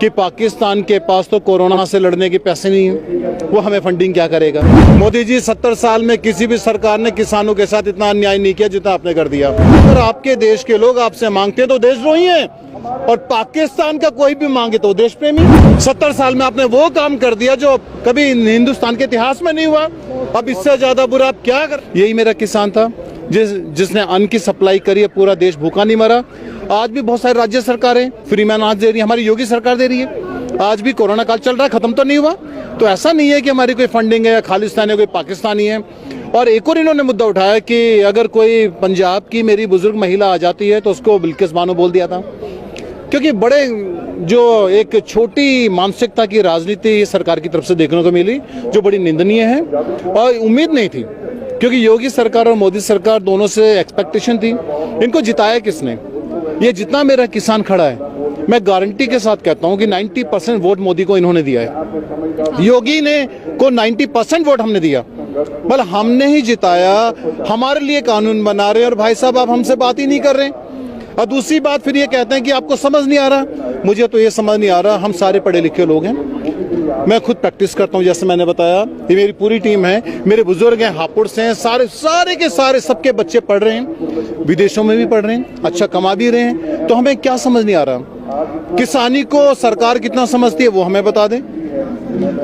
कि पाकिस्तान के पास तो कोरोना से लड़ने के पैसे नहीं है, वो हमें फंडिंग क्या करेगा। मोदी जी 70 साल में किसी भी सरकार ने किसानों के साथ इतना अन्याय नहीं किया जितना आपने कर दिया। अगर आपके देश के लोग आपसे मांगते तो देशद्रोही हैं, और पाकिस्तान का कोई भी मांगे तो देश प्रेमी। 70 साल में आपने वो काम कर दिया जो कभी हिंदुस्तान के इतिहास में नहीं हुआ। अब इससे ज्यादा बुरा आप क्या कर। यही मेरा किसान था जिसने अन्न की सप्लाई करी है, पूरा देश भूखा नहीं मरा। आज भी बहुत सारी राज्य सरकारें फ्री में अनाज दे रही है, हमारी योगी सरकार दे रही है। आज भी कोरोना काल चल रहा है, खत्म तो नहीं हुआ। तो ऐसा नहीं है कि हमारी कोई फंडिंग है या खालिस्तानी है, कोई पाकिस्तानी है। और एक और इन्होंने मुद्दा उठाया कि अगर कोई पंजाब की मेरी बुजुर्ग महिला आ जाती है तो उसको बिल्किस बानो बोल दिया था, क्योंकि बड़े जो एक छोटी मानसिकता की राजनीति सरकार की तरफ से देखने को मिली, जो बड़ी निंदनीय है और उम्मीद नहीं थी, क्योंकि योगी सरकार और मोदी सरकार दोनों से एक्सपेक्टेशन थी। इनको जिताया किसने? ये जितना मेरा किसान खड़ा है, मैं गारंटी के साथ कहता हूं कि 90% वोट मोदी को इन्होंने दिया है। योगी ने को 90% वोट हमने दिया, बल हमने ही जिताया। हमारे लिए कानून बना रहे हैं और भाई साहब आप हमसे बात ही नहीं कर रहे। और दूसरी बात फिर ये कहते हैं कि आपको समझ नहीं आ रहा। मुझे तो ये समझ नहीं आ रहा, हम सारे पढ़े लिखे लोग हैं, मैं खुद प्रैक्टिस करता हूँ, जैसे मैंने बताया ये मेरी पूरी टीम है, मेरे बुजुर्ग हैं, हापुड़ से हैं, सारे के सारे सबके बच्चे पढ़ रहे हैं, विदेशों में भी पढ़ रहे हैं, अच्छा कमा भी रहे हैं। तो हमें क्या समझ नहीं आ रहा। किसानी को सरकार कितना समझती है वो हमें बता दें।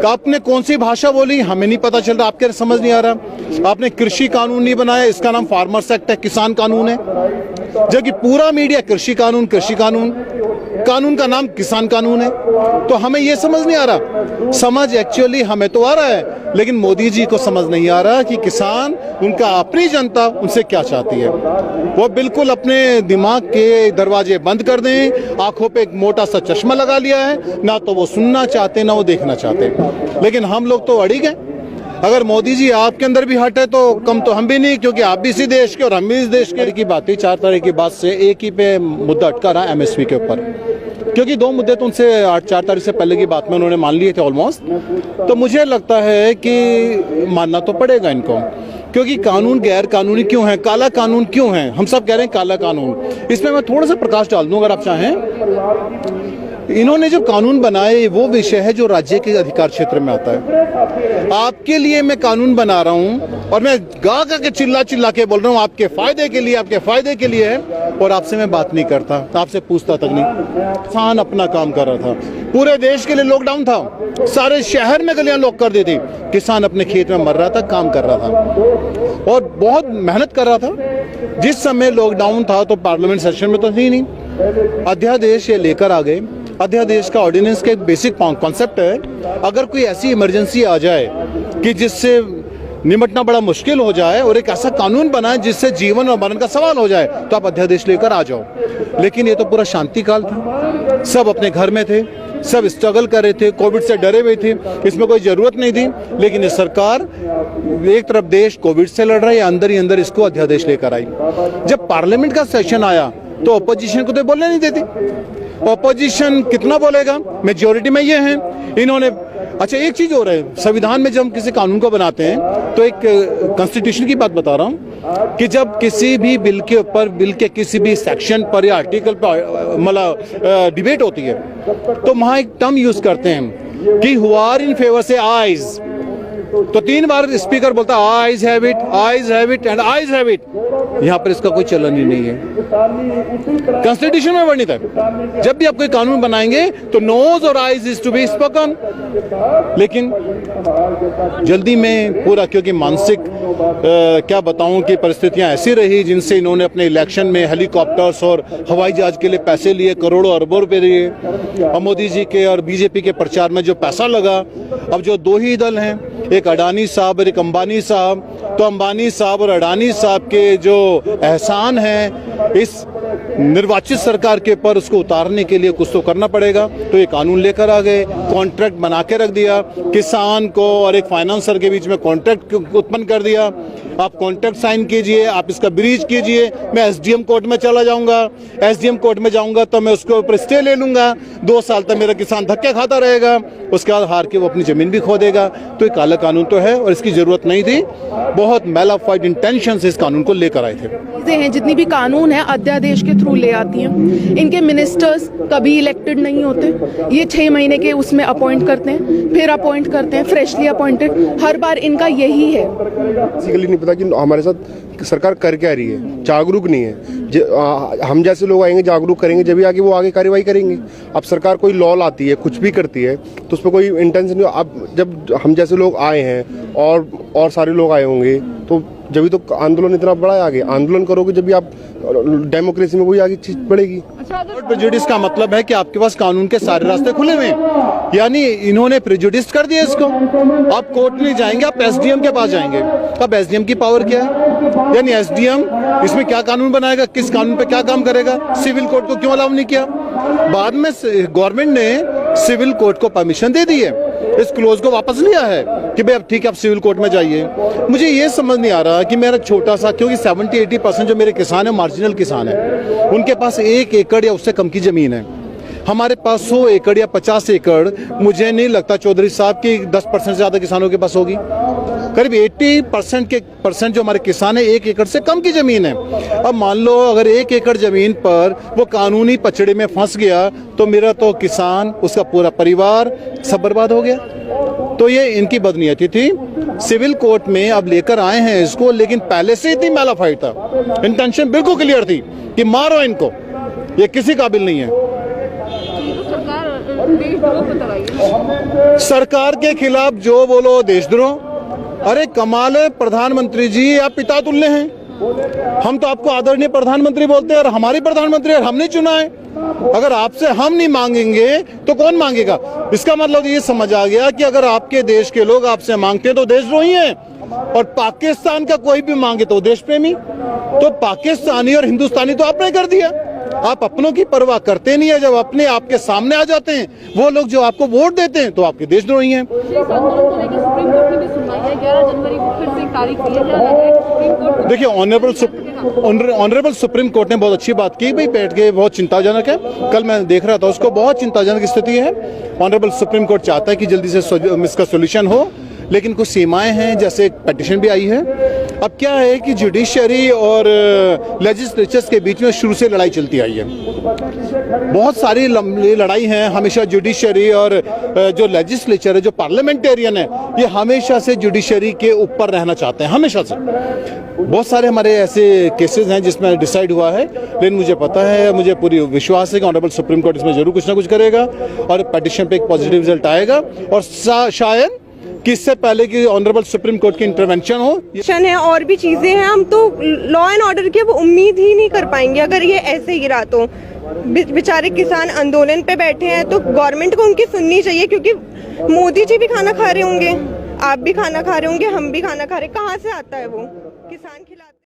आपने कौन सी भाषा बोली हमें नहीं पता चल रहा, आपके समझ नहीं आ रहा। आपने कृषि कानून नहीं बनाया, इसका नाम फार्मर्स एक्ट है, किसान कानून है, जबकि पूरा मीडिया कृषि कानून कानून का नाम किसान कानून है। तो हमें यह समझ नहीं आ रहा। समझ एक्चुअली हमें तो आ रहा है, लेकिन मोदी जी को समझ नहीं आ रहा कि किसान, उनका अपनी जनता उनसे क्या चाहती है। वो बिल्कुल अपने दिमाग के दरवाजे बंद कर दें, आंखों पे एक मोटा सा चश्मा लगा लिया है, ना तो वो सुनना चाहते ना वो देखना चाहते। लेकिन हम लोग तो अड़ी गए। अगर मोदी जी आपके अंदर भी हट है तो कम तो हम भी नहीं, क्योंकि आप भी इसी देश के और हम भी इस देश के। की बात थी 4 तारीख की बात से एक ही पे मुद्दा अटका रहा एमएसपी के ऊपर, क्योंकि 2 मुद्दे तो उनसे 4 तारीख से पहले की बात में उन्होंने मान लिए थे ऑलमोस्ट। तो मुझे लगता है कि मानना तो पड़ेगा इनको, क्योंकि कानून गैर कानूनी क्यों है, काला कानून क्यों है, हम सब कह रहे हैं काला कानून। इसमें मैं थोड़ा सा प्रकाश डाल दूं अगर आप चाहें। इन्होंने जो कानून बनाए वो विषय है जो राज्य के अधिकार क्षेत्र में आता है। आपके लिए मैं कानून बना रहा हूं और मैं गा के चिल्ला के बोल रहा हूं आपके फायदे के लिए, आपके फायदे के लिए है, और आपसे मैं बात नहीं करता, आपसे पूछता तक नहीं। किसान अपना काम कर रहा था, पूरे देश के लिए लॉकडाउन था, सारे शहर में गलियां लॉक कर दी थी, किसान अपने खेत में मर रहा था, काम कर रहा था और बहुत मेहनत कर रहा था। जिस समय लॉकडाउन था तो पार्लियामेंट सेशन में तो थी नहीं, अध्यादेश ये लेकर आ गए। अध्यादेश का ऑर्डिनेंस का एक बेसिक कॉन्सेप्ट है, अगर कोई ऐसी इमरजेंसी आ जाए कि जिससे निपटना बड़ा मुश्किल हो जाए और एक ऐसा कानून बनाए जिससे जीवन और मरण का सवाल हो जाए, तो आप अध्यादेश लेकर आ जाओ। लेकिन ये तो पूरा शांति काल था, सब अपने घर में थे, सब स्ट्रगल कर रहे थे, कोविड से डरे हुए थे, इसमें कोई जरूरत नहीं थी। लेकिन ये सरकार एक तरफ देश कोविड से लड़ रहा है, अंदर ही अंदर इसको अध्यादेश लेकर आई। जब पार्लियामेंट का सेशन आया तो अपोजिशन को तो बोलने नहीं देती। ऑपोजिशन कितना बोलेगा, मेजॉरिटी में ये है इन्होंने। अच्छा एक चीज हो रहा है, संविधान में जब हम किसी कानून को बनाते हैं तो एक कॉन्स्टिट्यूशन की बात बता रहा हूं कि जब किसी भी बिल के ऊपर, बिल के किसी भी सेक्शन पर या आर्टिकल पर मतलब डिबेट होती है, तो वहां एक टर्म यूज करते हैं कि हु आर इन फेवर से आइज। तो 3 बार स्पीकर बोलता है eyes have it, eyes have it and eyes have it. यहाँ पर इसका कोई चलन ही नहीं है, कॉन्स्टिट्यूशन में वर्णित है। जब भी आप कोई कानून बनाएंगे तो नोज और eyes is to be spoken. लेकिन जल्दी में पूरा, क्योंकि मानसिक क्या बताऊं कि परिस्थितियां ऐसी रही जिनसे इन्होंने अपने इलेक्शन में हेलीकॉप्टर्स और हवाई जहाज के लिए पैसे लिए, करोड़ों अरबों रुपए लिए। और मोदी जी के और बीजेपी के प्रचार में जो पैसा लगा, अब जो 2 ही दल हैं, एक अडानी साहब और एक अंबानी साहब, तो अंबानी साहब और अडानी साहब के जो एहसान है इस निर्वाचित सरकार के ऊपर, उसको उतारने के लिए कुछ तो करना पड़ेगा। तो ये कानून लेकर आ गए, कॉन्ट्रैक्ट बना के रख दिया, किसान को और एक फाइनेंसर के बीच में कॉन्ट्रैक्ट उत्पन्न कर दिया। आप कॉन्ट्रैक्ट साइन कीजिए, आप इसका ब्रीच कीजिए, मैं एसडीएम कोर्ट में चला जाऊंगा, एसडीएम कोर्ट में जाऊंगा तो मैं उसके ऊपर स्टे ले लूंगा, 2 साल तक मेरा किसान धक्के खाता रहेगा, उसके बाद हार के वो अपनी जमीन भी खो देगा। तो ये काला कानून तो है और इसकी जरूरत नहीं थी, बहुत मैलाफाइड इंटेंशन से इस कानून को लेकर आए थे। चीजें हैं जितनी भी कानून है अध्यादेश के थ्रू ले आती हैं। इनके मिनिस्टर्स कभी इलेक्टेड नहीं होते, ये 6 महीने के उसमें अपॉइंट करते हैं, फिर अपॉइंट करते हैं फ्रेशली अपॉइंटेड, हर बार इनका यही है। बेसिकली नहीं पता कि हमारे साथ सरकार कर क्या रही है, जागरूक नहीं है। हम जैसे लोग आएंगे, जागरूक करेंगे, जब भी आगे वो आगे कार्रवाई करेंगे। अब सरकार कोई लॉ लाती है, कुछ भी करती है तो उस पर कोई इंटेंशन नहीं। अब जब हम जैसे लोग आए हैं और सारे लोग आए होंगे तो जब भी तो आंदोलन इतना बड़ा है, आगे आंदोलन करोगे जब भी आप डेमोक्रेसी में वही आगे चीज बढ़ेगी। प्रेजुडिस का मतलब है कि आपके पास कानून के सारे रास्ते खुले हुए हैं, यानी इन्होंने प्रेजुडिस कर दिया इसको। आप कोर्ट नहीं जाएंगे, आप एसडीएम के पास जाएंगे। अब एसडीएम की पावर क्या है, यानी एसडीएम इसमें क्या कानून बनाएगा, किस कानून पे क्या काम करेगा, सिविल कोर्ट को क्यों अलाउ नहीं किया। बाद में गवर्नमेंट ने सिविल कोर्ट को परमिशन दे दी है, इस क्लोज को वापस लिया है कि भाई अब ठीक है आप सिविल कोर्ट में जाइए। मुझे ये समझ नहीं आ रहा कि मेरा छोटा सा, क्योंकि 70-80% जो मेरे किसान है मार्जिनल किसान है, उनके पास 1 एकड़ या उससे कम की जमीन है। हमारे पास 100 एकड़ या 50 एकड़, मुझे नहीं लगता चौधरी साहब की 10% से ज्यादा किसानों के पास होगी। करीब 80% जो हमारे किसान है 1 एकड़ से कम की जमीन है। अब मान लो अगर 1 एकड़ जमीन पर वो कानूनी पचड़े में फंस गया तो मेरा तो किसान, उसका पूरा परिवार सब बर्बाद हो गया। तो ये इनकी बदनीयती थी। सिविल कोर्ट में अब लेकर आए हैं इसको, लेकिन पहले से इतनी मैलाफाइड था, इंटेंशन बिल्कुल क्लियर थी कि मारो इनको, ये किसी काबिल नहीं है। सरकार के खिलाफ जो बोलो देशद्रोह। अरे कमाल है प्रधानमंत्री जी, आप पिता तुल्य हैं। हम तो आपको आदरणीय प्रधानमंत्री बोलते हैं और हमारी प्रधानमंत्री और हमने चुना है। अगर आपसे हम नहीं मांगेंगे तो कौन मांगेगा। इसका मतलब ये समझ आ गया कि अगर आपके देश के लोग आपसे मांगते हैं तो देशद्रोही हैं, और पाकिस्तान का कोई भी मांगे तो देश प्रेमी। तो पाकिस्तानी और हिंदुस्तानी तो आपने कर दिया। आप अपनों की परवाह करते नहीं है, जब अपने आपके सामने आ जाते हैं वो लोग जो आपको वोट देते हैं तो आपके देशद्रोही हैं। देखिए ऑनरेबल सुप्रीम कोर्ट ने बहुत अच्छी बात की, भाई बैठ के बहुत चिंताजनक है। कल मैं देख रहा था उसको, बहुत चिंताजनक स्थिति है। ऑनरेबल सुप्रीम कोर्ट चाहता है कि जल्दी से इसका सोल्यूशन हो, लेकिन कुछ सीमाएं हैं, जैसे एक पिटीशन भी आई है। अब क्या है कि जुडिशरी और लेजिस्लेचर्स के बीच में शुरू से लड़ाई चलती आई है। बहुत सारी लड़ाई है, हमेशा जुडिशरी और जो लेजिस्लेचर है, जो पार्लियामेंटेरियन है, ये हमेशा से जुडिशरी के ऊपर रहना चाहते हैं, हमेशा से। बहुत सारे हमारे ऐसे केसेस हैं जिसमें डिसाइड हुआ है, लेकिन मुझे पता है, मुझे पूरी विश्वास है कि ऑनरेबल सुप्रीम कोर्ट इसमें जरूर कुछ ना कुछ करेगा और पिटीशन पे एक पॉजिटिव रिजल्ट आएगा। और शायद कि इससे पहले कि ऑनरेबल सुप्रीम कोर्ट की इंटरवेंशन हो है और भी चीजें हैं, हम तो लॉ एंड ऑर्डर की अब उम्मीद ही नहीं कर पाएंगे अगर ये ऐसे ही रहा तो। बेचारे किसान आंदोलन पे बैठे हैं तो गवर्नमेंट को उनकी सुननी चाहिए, क्योंकि मोदी जी भी खाना खा रहे होंगे, आप भी खाना खा रहे होंगे, हम भी खाना खा रहे, कहाँ से आता है वो किसान खिला